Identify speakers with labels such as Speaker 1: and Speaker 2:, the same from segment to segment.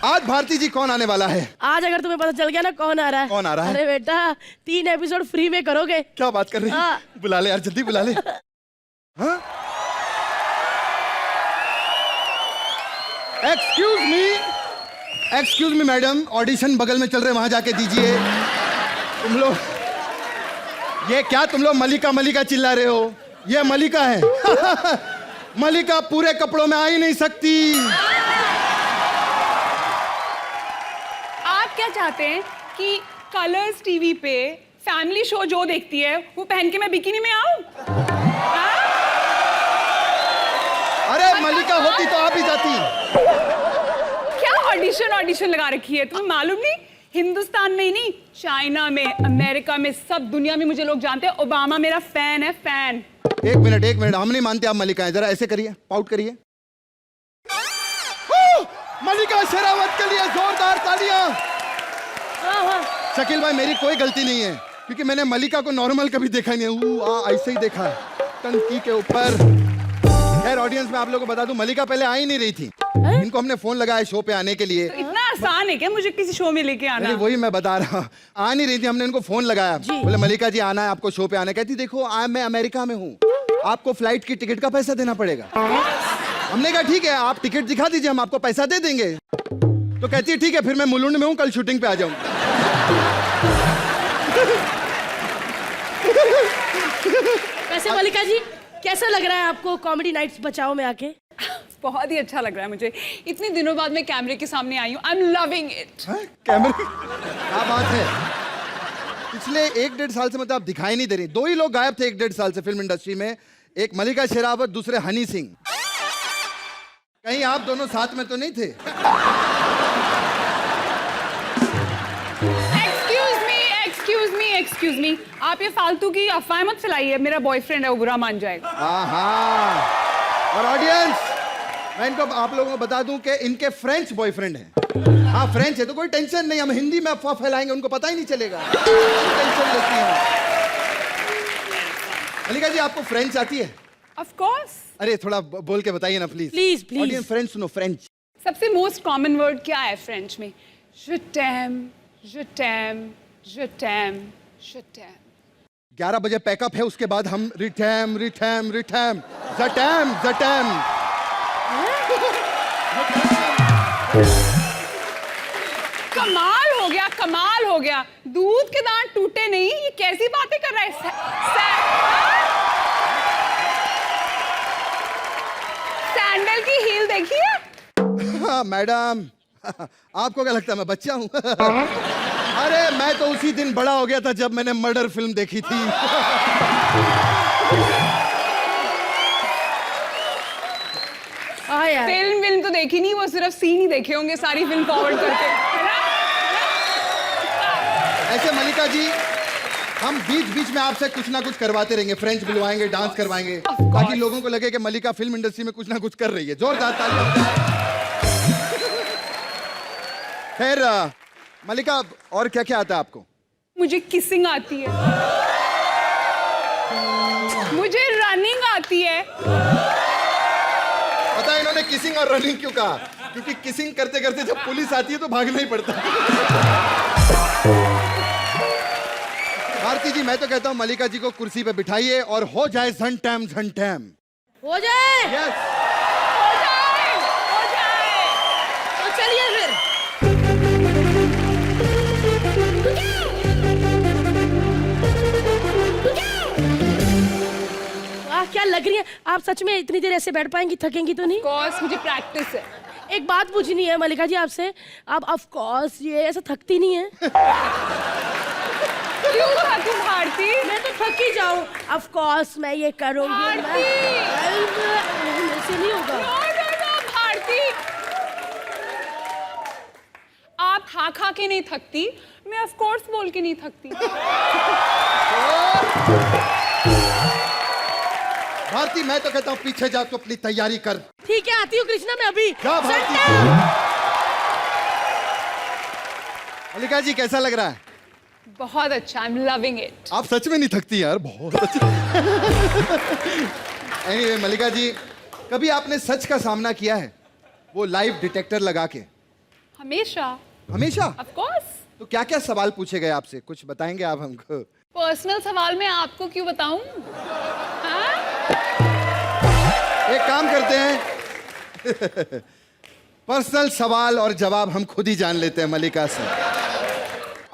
Speaker 1: आज भारती जी कौन आने वाला है?
Speaker 2: आज अगर तुम्हें पता चल गया ना कौन आ रहा है।
Speaker 1: कौन आ रहा है?
Speaker 2: अरे बेटा 3 एपिसोड फ्री में करोगे।
Speaker 1: क्या बात कर रही है?
Speaker 2: हाँ।
Speaker 1: बुला ले यार, जल्दी बुला ले। हाँ? एक्सक्यूज मी मैडम, ऑडिशन बगल में चल रहे, वहां जाके दीजिए। तुम लोग ये क्या, तुम लोग मलिका मलिका चिल्ला रहे हो? ये मलिका है। मलिका पूरे कपड़ों में आ ही नहीं सकती।
Speaker 3: आप क्या चाहते हैं कि कलर्स टीवी पे फैमिली शो जो देखती है वो पहन के मैं बिकिनी में आऊं?
Speaker 1: अरे मलिका होती तो आप ही जाती।
Speaker 3: क्या ऑडिशन लगा रखी है, तुम्हें मालूम नहीं? हिंदुस्तान में ही नहीं, चाइना में, अमेरिका में, सब दुनिया में मुझे लोग जानते हैं। ओबामा मेरा फैन है, फैन।
Speaker 1: एक मिनट, हम नहीं मानते आप मलिका हैं। जरा ऐसे करिए, पाउट करिए। मलिका शेरावत के लिए जोरदार तालियां। शकील भाई, मेरी कोई गलती नहीं है, क्योंकि मैंने मलिका को नॉर्मल कभी देखा ही नहीं है। ऐसे ही देखा है, टंकी के ऊपर। खैर ऑडियंस में आप लोगों को बता दूं, मलिका पहले आ ही नहीं रही थी। इनको हमने फोन लगाया शो पे आने के लिए।
Speaker 3: तो इतना आसान है क्या मुझे किसी शो में लेके आना?
Speaker 1: नहीं, वही मैं बता रहा हूँ, आ नहीं रही थी। हमने इनको फोन लगाया, बोले मलिका जी आना है आपको, शो पे आना है। कहती देखो मैं अमेरिका में हूँ, आपको फ्लाइट की टिकट का पैसा देना पड़ेगा। हमने कहा ठीक है, आप टिकट दिखा दीजिए, हम आपको पैसा दे देंगे। तो कहती है ठीक है, फिर मैं मुलुंड में हूँ, कल शूटिंग पे आ जाऊंगा।
Speaker 2: वैसे मलिका जी कैसा लग रहा है आपको कॉमेडी नाइट्स बचाओ में आके?
Speaker 3: बहुत ही अच्छा लग रहा है मुझे। इतने दिनों बाद मैं कैमरे के सामने आई हूँ। I am loving it.
Speaker 1: कैमरे क्या बात है। पिछले 1-1.5 साल से मतलब आप दिखाई नहीं दे रही। 2 ही लोग गायब थे 1-1.5 साल से फिल्म इंडस्ट्री में, एक मलिका शेरावत, दूसरे हनी सिंह। कहीं आप दोनों साथ में तो नहीं थे?
Speaker 3: एक्सक्यूज मी, आप ये फालतू की अफवाह मत फैलाइए। मेरा बॉयफ्रेंड है, वो बुरा मान जाएगा।
Speaker 1: और ऑडियंस, मैं इनको आप लोगों को बता दूं कि इनके फ्रेंच बॉयफ्रेंड हैं। हाँ फ्रेंच है तो कोई टेंशन नहीं, हम हिंदी में अफवाह फैलाएंगे, उनको पता ही नहीं चलेगा। टेंशन लेती हैं। मलिका जी आपको फ्रेंच आती है?
Speaker 3: Of course.
Speaker 1: अरे थोड़ा बोल के बताइए ना प्लीज।
Speaker 2: प्लीज
Speaker 1: ऑडियंस फ्रेंच सुनो, फ्रेंच।
Speaker 3: सबसे मोस्ट कॉमन वर्ड क्या है फ्रेंच में? je t'aime, je t'aime, je t'aime, je t'aime।
Speaker 1: 11 बजे पैकअप है, उसके बाद हम रिटैम रिटैम रिटैम जटैम जटैम।
Speaker 3: कमाल हो गया। दूध के दांत टूटे नहीं, ये कैसी बातें कर रहा है? सैंडल की हील देखी है?
Speaker 1: हाँ मैडम, आपको क्या लगता है मैं बच्चा हूँ? अरे मैं तो उसी दिन बड़ा हो गया था जब मैंने मर्डर फिल्म देखी थी।
Speaker 3: फिल्म तो देखी नहीं, वो सिर्फ सीन ही देखे होंगे, सारी फिल्म फॉरवर्ड करके, है ना?
Speaker 1: ऐसे मलिका जी, हम बीच बीच में आपसे कुछ ना कुछ करवाते रहेंगे, फ्रेंच बुलवाएंगे, डांस करवाएंगे, ताकि लोगों को लगे कि मलिका फिल्म इंडस्ट्री में कुछ ना कुछ कर रही है। जोरदार तालियां। खैर मलिका, और क्या क्या आता है आपको?
Speaker 3: मुझे किसिंग आती है, मुझे रनिंग आती है।
Speaker 1: पता है इन्होंने किसिंग और रनिंग क्यों कहा? क्योंकि किसिंग करते करते जब पुलिस आती है तो भागना ही पड़ता है। भारती जी, मैं तो कहता हूँ मलिका जी को कुर्सी पे बिठाइए और हो जाए झंटैम झंटैम।
Speaker 2: हो जाए।
Speaker 1: यस,
Speaker 3: हो जाए।
Speaker 2: तो चलिए फिर। वाह क्या लग रही है आप, सच में इतनी देर ऐसे बैठ पाएंगी? थकेंगी तो नहीं?
Speaker 3: कोर्स मुझे प्रैक्टिस है।
Speaker 2: एक बात पूछनी है मलिका जी आपसे, आप ऑफ कोर्स ये ऐसा थकती नहीं है?
Speaker 3: क्यों थकूं भारती?
Speaker 2: मैं तो थक ही जाऊं। ऑफ कोर्स मैं ये करूंगी। मेरे से नहीं होगा।
Speaker 3: नो भारती, आप खा के नहीं थकती, मैं ऑफ कोर्स बोल के नहीं थकती।
Speaker 1: भारती मैं तो कहता हूँ पीछे जा, तो अपनी तैयारी कर।
Speaker 2: ठीक है आती हूँ कृष्णा मैं अभी।
Speaker 1: क्या भारती? मलिका जी कैसा लग रहा है?
Speaker 3: बहुत अच्छा, आई एम लविंग इट।
Speaker 1: आप सच में नहीं थकती यार, बहुत अच्छा। Anyway, मलिका जी, कभी आपने सच का सामना किया है, वो लाइव डिटेक्टर लगा के?
Speaker 3: हमेशा।
Speaker 1: हमेशा?
Speaker 3: Of course.
Speaker 1: तो क्या क्या सवाल पूछे गए आपसे, कुछ बताएंगे आप हमको?
Speaker 3: पर्सनल सवाल मैं आपको क्यों बताऊं? हाँ?
Speaker 1: एक काम करते हैं पर्सनल सवाल और जवाब हम खुद ही जान लेते हैं मलिका से।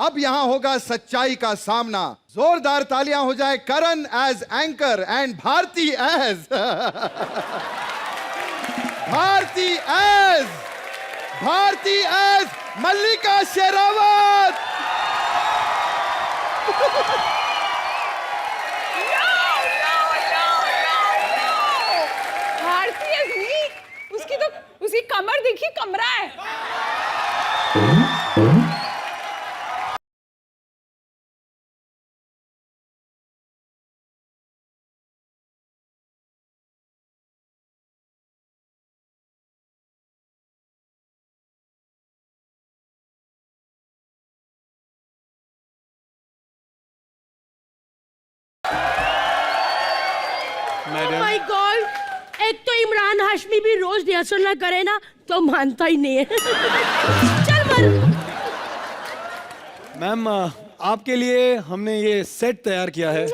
Speaker 1: अब यहां होगा सच्चाई का सामना। जोरदार तालियां हो जाए Karan as anchor and Bharti as Bharti as Mallika Sherawat.
Speaker 3: Bharti है नहीं, उसकी कमर देखिए, कमरा है।
Speaker 2: माय गॉड, एक तो इमरान हाशमी भी रोज रिहर्सल ना करे ना तो मानता ही नहीं है। चल मर।
Speaker 4: मैम आपके लिए हमने ये सेट तैयार किया है।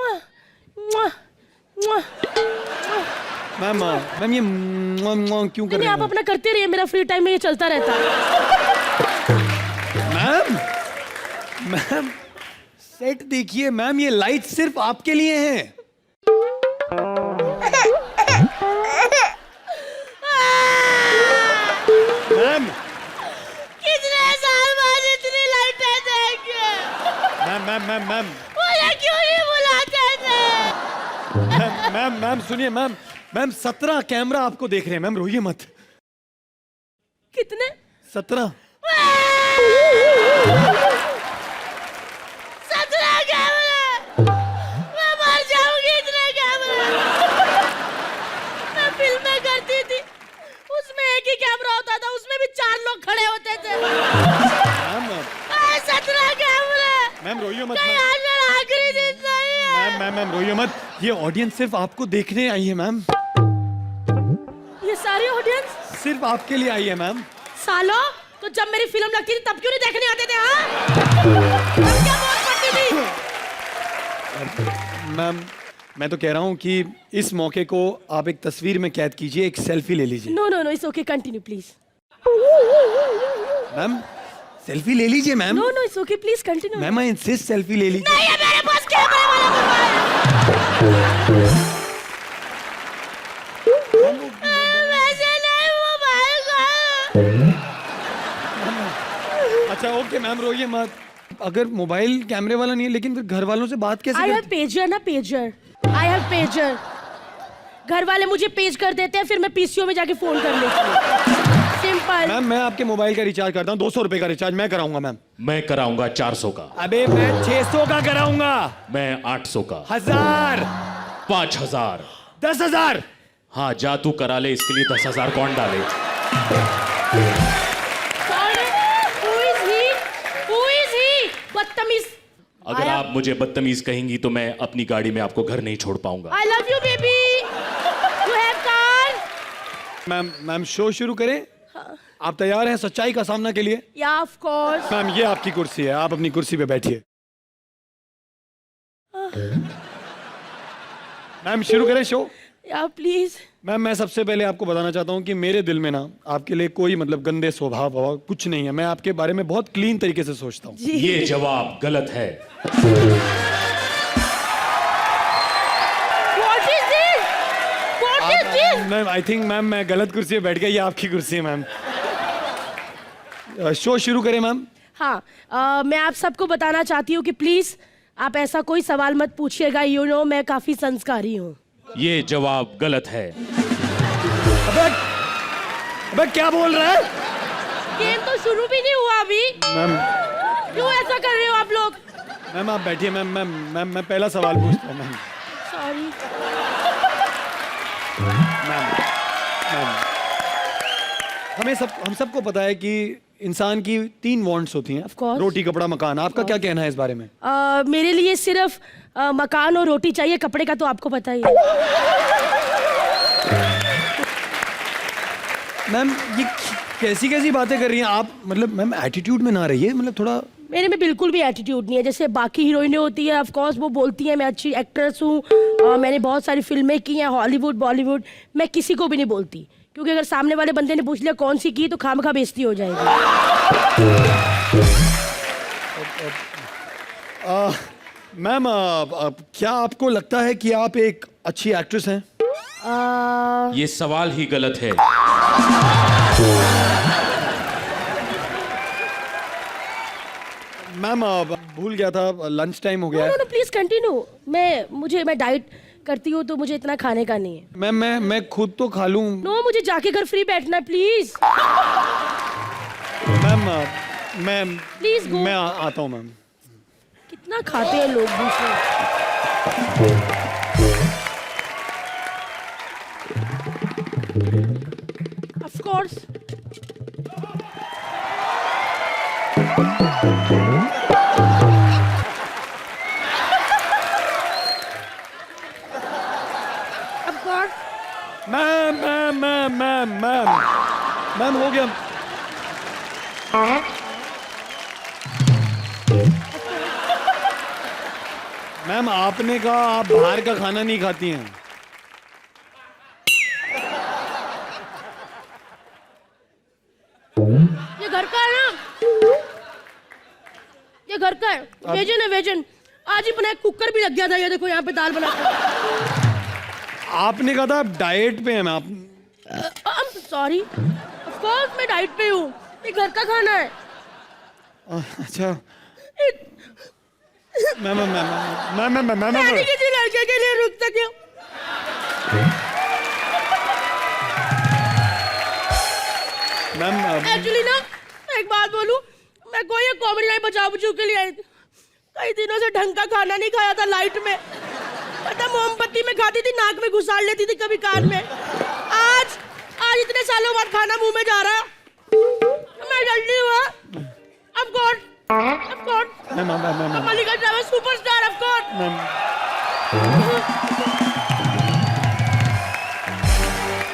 Speaker 4: मैम मैम ये क्यों कर रही
Speaker 2: नहीं, आप
Speaker 4: हैं?
Speaker 2: अपना करते रहिए, मेरा फ्री टाइम में ये चलता रहता है।
Speaker 4: मैम मैम सेट देखिए मैम, ये लाइट सिर्फ आपके लिए हैं। मैम
Speaker 2: कितने साल बाद इतनी लाइटें देंगे?
Speaker 4: मैम मैम मैम मैम
Speaker 2: मुझे क्यों नहीं बुलाते थे?
Speaker 4: मैम सुनिए मैम, मैम 17 कैमरा आपको देख रहे हैं मैम, रोइए मत।
Speaker 2: कितने?
Speaker 4: 17।
Speaker 2: 17 कैमरे? मैं मर जाऊंगी इतने कैमरे। मैं फिल्में करती थी, उसमें एक ही कैमरा होता था, उसमें भी 4 लोग खड़े होते थे।
Speaker 4: मैम
Speaker 2: 17 कैमरे?
Speaker 4: मैम रोइए मत
Speaker 2: कहीं आज मेरा आखिरी दिन नहीं है।
Speaker 4: मैम रोइए मत, ये ऑडियंस सिर्फ आपको देखने आई है मैम,
Speaker 2: ये सारी ऑडियंस
Speaker 4: सिर्फ आपके लिए आई है मैम।
Speaker 2: सालो, तो जब मेरी फिल्म लगती थी तब क्यों नहीं देखने आते थे? हाँ, तब क्या मौत पड़ती थी?
Speaker 4: मैम मैं तो कह रहा हूँ कि इस मौके को आप एक तस्वीर में कैद कीजिए, एक सेल्फी ले लीजिए।
Speaker 2: No no no, it's okay, continue please.
Speaker 4: Ma'am selfie ले लीजिए ma'am.
Speaker 2: No no, it's okay, please continue.
Speaker 4: Ma'am I insist, selfie ले लीजिए।
Speaker 2: नहीं है मेरे पास कैमरे वाला मोबाइल। वैसे नहीं, मोबाइल का।
Speaker 4: अच्छा ओके मैम रोइए मत। अगर मोबाइल कैमरे वाला नहीं है, लेकिन फिर घर वालों से बात कैसे
Speaker 2: आई हैव
Speaker 4: करते?
Speaker 2: पेजर ना, पेजर। I have pager. घर वाले मुझे पेज कर देते हैं, फिर मैं पीसीओ में जाके फोन कर लेती हूँ। सिंपल।
Speaker 4: मैम मैं आपके मोबाइल का रिचार्ज करता हूँ, 200 रुपए का रिचार्ज मैं कराऊंगा मैम।
Speaker 5: मैं कराऊंगा 400 का।
Speaker 4: अबे मैं 600 का कराऊंगा।
Speaker 5: मैं 800 का।
Speaker 4: 1000,
Speaker 5: 5000।
Speaker 4: 10,000।
Speaker 5: हाँ जा तू करा ले, इसके लिए 10,000 कौन डाले?
Speaker 2: बदतमीज।
Speaker 5: अगर आप मुझे बदतमीज कहेंगी तो मैं अपनी गाड़ी में आपको घर नहीं छोड़ पाऊंगा।
Speaker 2: I love you baby. You have car?
Speaker 4: Ma'am show शुरू करें? आप तैयार हैं सच्चाई का सामना के लिए?
Speaker 2: Yeah, of course.
Speaker 4: मैम ये आपकी कुर्सी है, आप अपनी कुर्सी पे बैठिए। मैम शुरू करें शो?
Speaker 2: Yeah, please.
Speaker 4: मैम मैं सबसे पहले आपको बताना चाहता हूँ कि मेरे दिल में ना आपके लिए कोई मतलब गंदे स्वभाव वभाव कुछ नहीं है। मैं आपके बारे में बहुत क्लीन तरीके से सोचता हूँ।
Speaker 2: जी।
Speaker 5: ये जवाब गलत है।
Speaker 2: What is this? What is this?
Speaker 4: Ma'am I think ma'am मैं गलत कुर्सी पे बैठ गया, ये आपकी कुर्सी है मैम। शो शुरू करें मैम?
Speaker 2: हाँ, मैं आप सबको बताना चाहती हूँ कि प्लीज आप ऐसा कोई सवाल मत पूछिएगा। यू नो मैं काफी संस्कारी हूँ।
Speaker 5: ये जवाब गलत है।
Speaker 4: अबे क्या बोल रहा है?
Speaker 2: गेम तो शुरू भी नहीं हुआ अभी।
Speaker 4: मैम
Speaker 2: क्यों ऐसा कर रहे हो आप लोग?
Speaker 4: मैम आप बैठिए। मैं पहला सवाल पूछता हूँ मैम।
Speaker 2: सॉरी।
Speaker 4: मैम हम सबको पता है कि इंसान की 3 वांट्स होती हैं।
Speaker 2: Of course.
Speaker 4: रोटी कपड़ा मकान। आपका क्या कहना है इस बारे में?
Speaker 2: मेरे लिए सिर्फ मकान और रोटी चाहिए, कपड़े का तो आपको पता ही है।
Speaker 4: मैम ये कैसी कैसी बातें कर रही हैं आप? मतलब मैम एटीट्यूड में ना रहिए, मतलब थोड़ा।
Speaker 2: मेरे में बिल्कुल भी एटीट्यूड नहीं है। जैसे बाकी हीरोइनें होती है, ऑफ कोर्स वो बोलती हैं मैं अच्छी एक्ट्रेस हूँ, मैंने बहुत सारी फिल्में की हैं, हॉलीवुड बॉलीवुड। मैं किसी को भी नहीं बोलती, क्योंकि अगर सामने वाले बंदे ने पूछ लिया कौन सी की तो खामखा बेइज्जती हो जाएगी।
Speaker 4: मैम क्या आपको लगता है कि आप एक अच्छी एक्ट्रेस हैं?
Speaker 5: ये सवाल ही गलत है।
Speaker 4: मैम भूल गया था, लंच टाइम हो गया है।
Speaker 2: No please continue. मैं डाइट करती हूँ तो मुझे इतना खाने का नहीं है।
Speaker 4: मैम मैं खुद तो खा लूँ।
Speaker 2: नो मुझे जाके घर फ्री बैठना है प्लीज।
Speaker 4: Ma'am
Speaker 2: Please go.
Speaker 4: मैं आता हूँ मैम।
Speaker 2: कितना खाते हैं लोग दूसरे। Of course. Of course.
Speaker 4: Ma'am हो गया। मैम आपने कहा आप बाहर का खाना नहीं खाती हैं।
Speaker 2: ये घर का है ना, ये घर का है। वेजन है वेजन। आज ही अपना एक कुकर भी लग गया था। ये देखो यहाँ पे दाल बना।
Speaker 4: आपने कहा था आप डाइट पे हैं। मैं आप
Speaker 2: सॉरी, ऑफ कोर्स मैं डाइट पे हूँ। ये घर का खाना है।
Speaker 4: अच्छा मैम
Speaker 2: मैंने किसी लड़के के लिए रुक सके।
Speaker 4: मैम
Speaker 2: एक्चुअली ना एक बात बोलूं, मैं कोई कॉमेडी नाइट बचाओ बचाओ के लिए आई थी। कई दिनों से ढंग का खाना नहीं खाया था लाइट में। पता मोमबत्ती में खाती थी, नाक में घुसाड़ लेती थी, कभी कान में। आज इतने सालों बाद खाना मुंह में जा रहा। मैं जल्दी हुआ। Of course
Speaker 4: ma'am
Speaker 2: Mallika travel superstar of course.